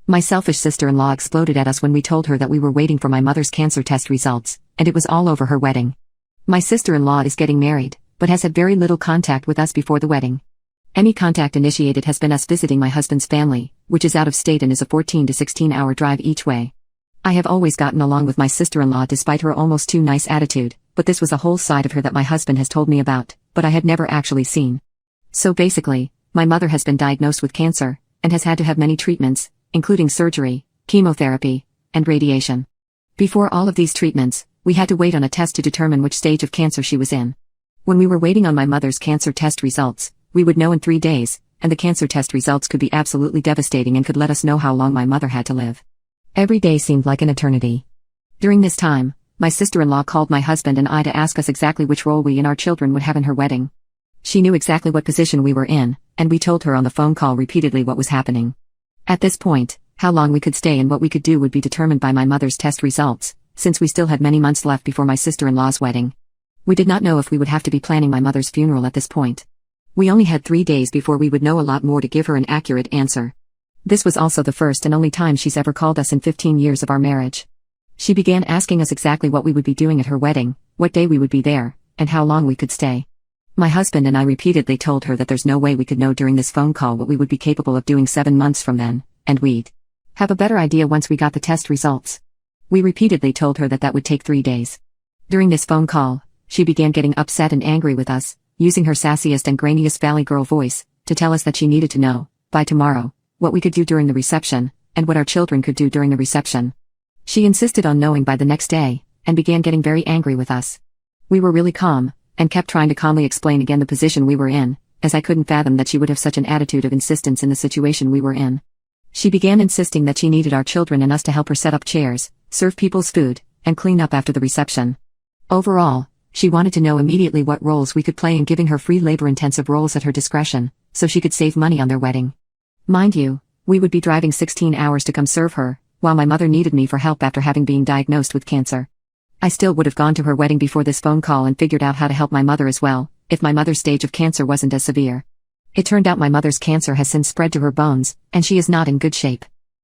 My selfish sister-in-law exploded at us when we told her that we were waiting for my mother's cancer test results, and it was all over her wedding. My sister-in-law is getting married, but has had very little contact with us before the wedding. Any contact initiated has been us visiting my husband's family, which is out of state and is a 14 to 16-hour drive each way. I have always gotten along with my sister-in-law despite her almost too nice attitude, but this was a whole side of her that my husband has told me about, but I had never actually seen. So basically, my mother has been diagnosed with cancer, and has had to have many treatments, including surgery, chemotherapy, and radiation. Before all of these treatments, we had to wait on a test to determine which stage of cancer she was in. When we were waiting on my mother's cancer test results, we would know in 3 days, and the cancer test results could be absolutely devastating and could let us know how long my mother had to live. Every day seemed like an eternity. During this time, my sister-in-law called my husband and I to ask us exactly which role we and our children would have in her wedding. She knew exactly what position we were in, and we told her on the phone call repeatedly what was happening. At this point, how long we could stay and what we could do would be determined by my mother's test results, since we still had many months left before my sister-in-law's wedding. We did not know if we would have to be planning my mother's funeral at this point. We only had 3 days before we would know a lot more to give her an accurate answer. This was also the first and only time she's ever called us in 15 years of our marriage. She began asking us exactly what we would be doing at her wedding, what day we would be there, and how long we could stay. My husband and I repeatedly told her that there's no way we could know during this phone call what we would be capable of doing 7 months from then, and we'd have a better idea once we got the test results. We repeatedly told her that that would take 3 days. During this phone call, she began getting upset and angry with us, using her sassiest and grainiest Valley Girl voice, to tell us that she needed to know, by tomorrow, what we could do during the reception, and what our children could do during the reception. She insisted on knowing by the next day, and began getting very angry with us. We were really calm, and kept trying to calmly explain again the position we were in, as I couldn't fathom that she would have such an attitude of insistence in the situation we were in. She began insisting that she needed our children and us to help her set up chairs, serve people's food, and clean up after the reception. Overall, she wanted to know immediately what roles we could play in giving her free labor-intensive roles at her discretion, so she could save money on their wedding. Mind you, we would be driving 16 hours to come serve her, while my mother needed me for help after having been diagnosed with cancer. I still would have gone to her wedding before this phone call and figured out how to help my mother as well, if my mother's stage of cancer wasn't as severe. It turned out my mother's cancer has since spread to her bones, and she is not in good shape.